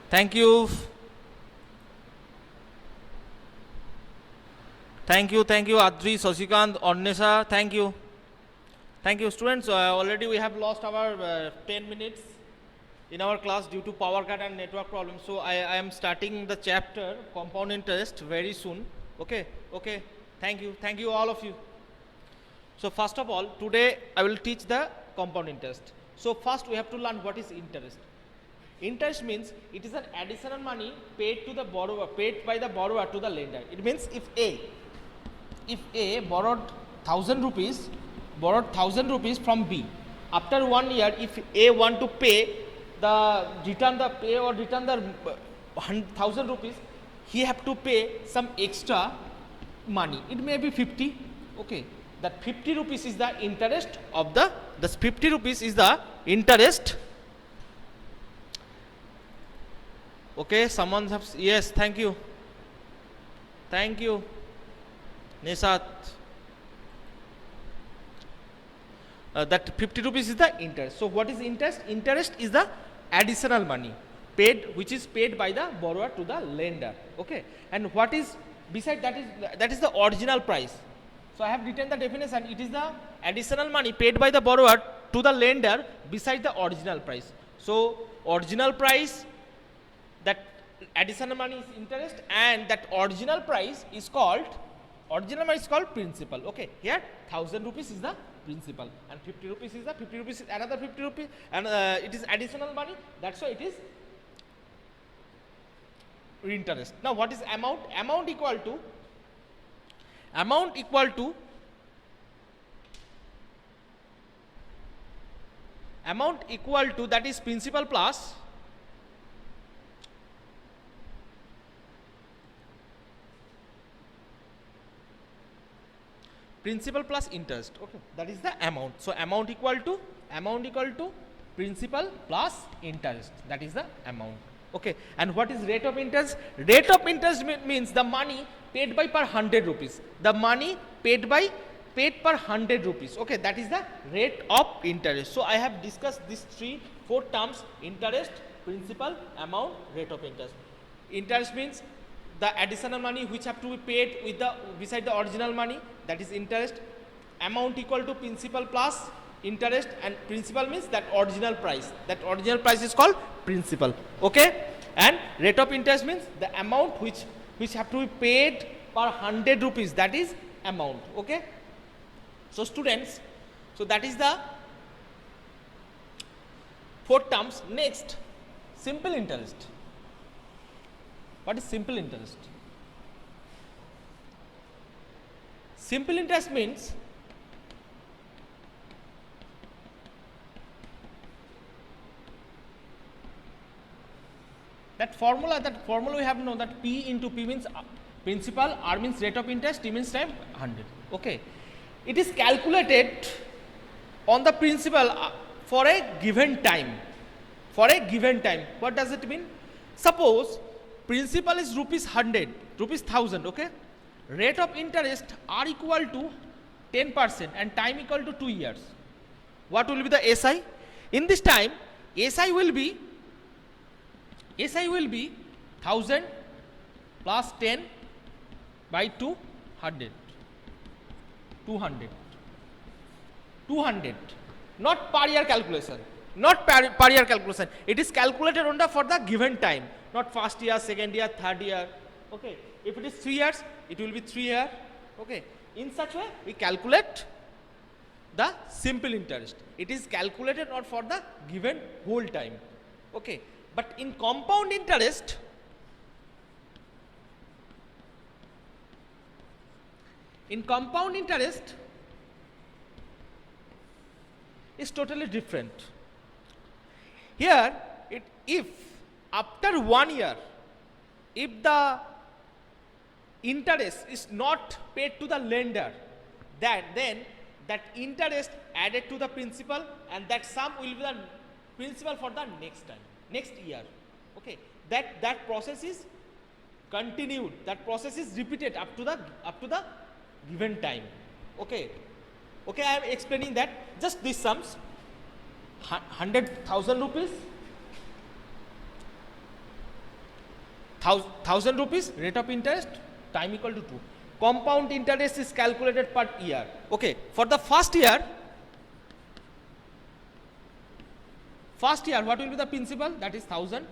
Thank you. Thank you, Adri, Sasikant, Ornesha. Thank you. Thank you, students. Already we have lost our 10 minutes in our class due to power cut and network problems. So I am starting the chapter compound interest very soon. Okay. Thank you all of you. So first of all, today I will teach the compound interest. So first we have to learn what is interest. Interest means it is an additional money paid to the borrower, paid by the borrower to the lender. It means if A borrowed 1,000 rupees from B, after 1 year, if A want to pay return the 1,000 rupees, he have to pay some extra money. It may be 50. Okay, that 50 rupees is the interest of the 50 rupees is the interest. Okay, someone has, yes, thank you, Nisat. That 50 rupees is the interest. So what is interest? Interest is the additional money paid, which is paid by the borrower to the lender. Okay, and what is beside that is the original price. So I have written the definition. It is the additional money paid by the borrower to the lender beside the original price. So original price, that additional money is interest, and that original price is called principal. Okay, here 1,000 rupees is the principal and 50 rupees is another 50 rupees, and it is additional money. That's why it is interest. Now what is amount? Amount equal to that is principal plus interest. Okay, that is the amount. So amount equal to principal plus interest. That is the amount. Okay, and what is rate of interest? Rate of interest means the money paid by per 100 rupees. The money paid per 100 rupees. Okay, that is the rate of interest. So I have discussed these 4 terms: interest, principal, amount, rate of interest. Interest means the additional money which have to be paid with beside the original money, that is interest. Amount equal to principal plus interest, and principal means that original price. That original price is called principal. Okay, and rate of interest means the amount which have to be paid per 100 rupees, that is amount. Okay, so students, so that is the 4 terms. Next, simple interest. What is simple interest? Simple interest means that formula we have to know, that P into P means principal, R means rate of interest, T means time 100. Okay, it is calculated on the principal for a given time. What does it mean? Suppose principal is rupees 1,000. Okay, rate of interest are equal to 10% and time equal to 2 years. What will be the SI? In this time, SI will be 1,000 plus 10 by 200. Not per year calculation. It is calculated only for the given time, not first year, second year, third year. Okay, if it is 3 years, it will be 3 years. Okay, in such way we calculate the simple interest. It is calculated not for the given whole time. Okay, but in compound interest, is totally different. Here, if after 1 year, if the interest is not paid to the lender, then that interest added to the principal, and that sum will be the principal for the next year. Okay, that process is continued. That process is repeated up to the given time. Okay, I am explaining that. Just these sums: 100,000 rupees 1000 rupees, rate of interest, time equal to 2. Compound interest is calculated per year. Okay, for the first year, what will be the principal? That is 1000.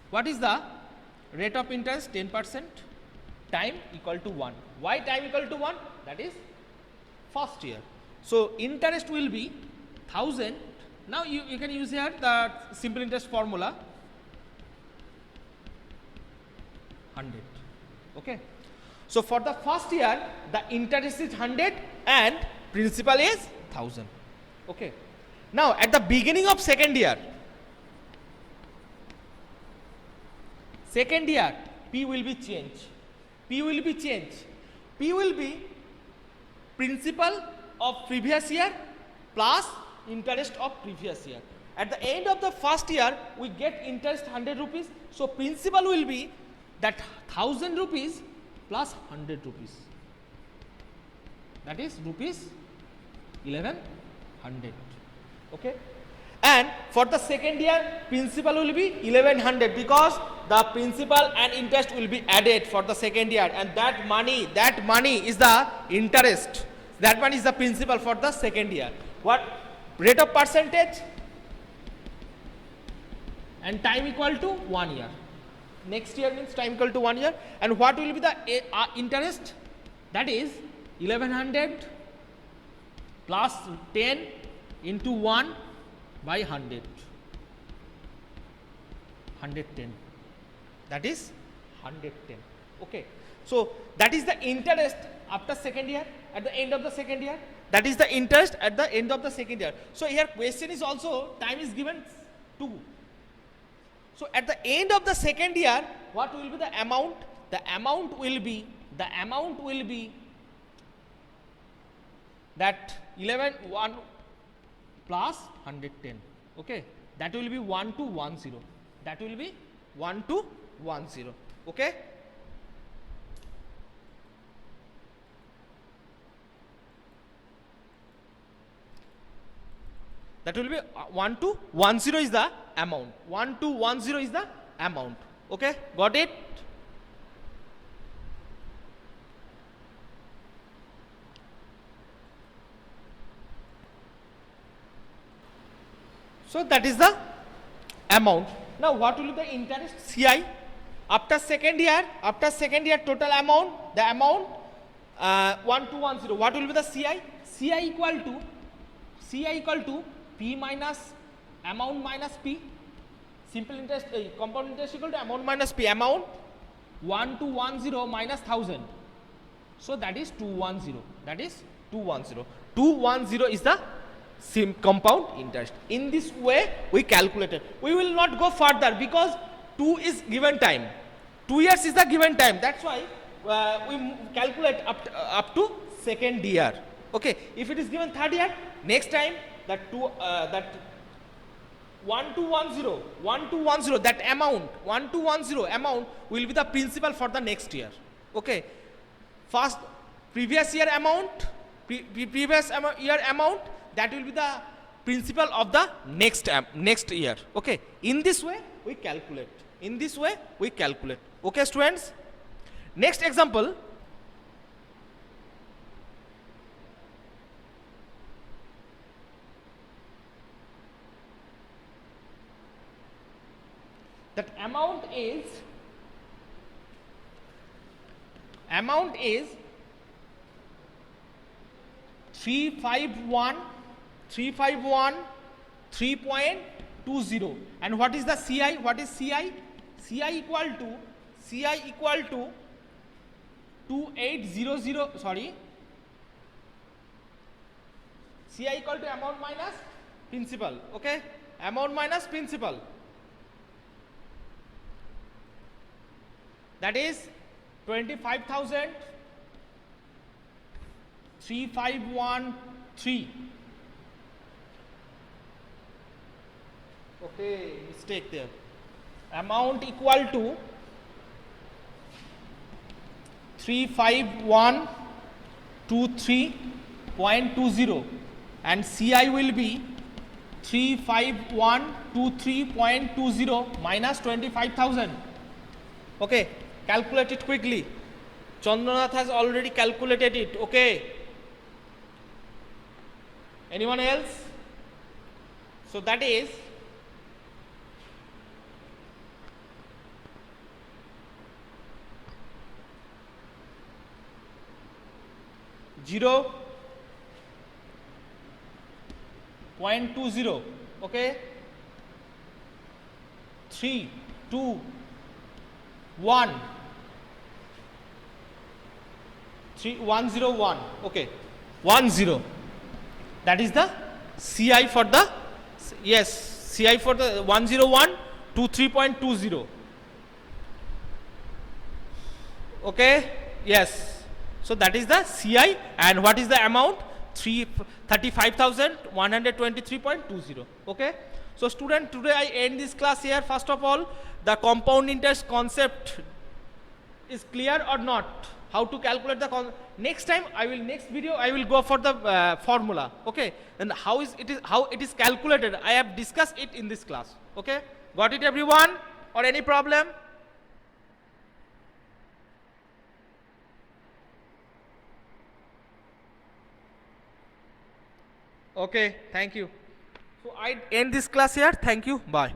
What is the rate of interest? 10%. Time equal to 1. Why time equal to 1? That is first year. So interest will be 1000. Now you can use here the simple interest formula 100. Okay. So for the first year, the interest is 100 and principal is 1000. Okay. Now at the beginning of second year, P will be changed. P will be principal of previous year plus interest of previous year. At the end of the first year, we get interest 100 rupees. So principal will be that 1000 rupees plus 100 rupees. That is rupees 1100. Okay. And for the second year, principal will be 1100 because the principal and interest will be added for the second year, and that money is the interest. That one is the principal for the second year. What rate of percentage? And time equal to 1 year. Next year means time equal to 1 year. And what will be the interest? That is 1100 plus 10 into 1 by 100. 110. That is 110. Okay. So that is the interest after second year, at the end of the second year. That is the interest at the end of the second year. So here question is also time is given 2. So at the end of the second year, what will be the amount? The amount will be that 1 plus 110. Okay. That will be 1210. That will be 1210. Okay. That will be 1210 is the amount. 1210 is the amount. Okay, got it? So that is the amount. Now what will be the interest? CI. After second year total amount, the amount 1210. What will be the CI? CI equal to P minus amount minus P. Simple interest, compound interest equal to amount minus P. Amount 1210 minus 1000. So that is 210. That is 210. 210 is the compound interest. In this way we calculated. We will not go further because 2 is given time. 2 years is the given time. That's why we calculate up to second year. Okay. If it is given third year, next time that 1210 that amount 1210 amount will be the principal for the next year. Okay. First previous year amount, year amount, that will be the principal of the next year. Okay. In this way we calculate. Okay, students. Next example. That amount is 351 3.20. And what is the CI? What is CI? CI equal to 2800. Sorry. CI equal to amount minus principal. Okay. Amount minus principal. That is 25,000 3513. Okay, mistake there. Amount equal to 35123.20 and CI will be 35123.20 minus 25,000. Okay, calculate it quickly. Chandranath has already calculated it. Okay. Anyone else? So that is 0.20. Okay. 3, 2, 1. 101. Okay. 10. That is the CI for the, yes, CI for the 101 to 3.20. Okay. Yes. So that is the CI, and what is the amount? 35,123.20. Okay. So student, today I end this class here. First of all, the compound interest concept is clear or not? How to calculate the next time next video I will go for the formula. Okay, and how it is calculated, I have discussed it in this class. Okay, got it everyone, or any problem? Okay, thank you. So I end this class here. Thank you, bye.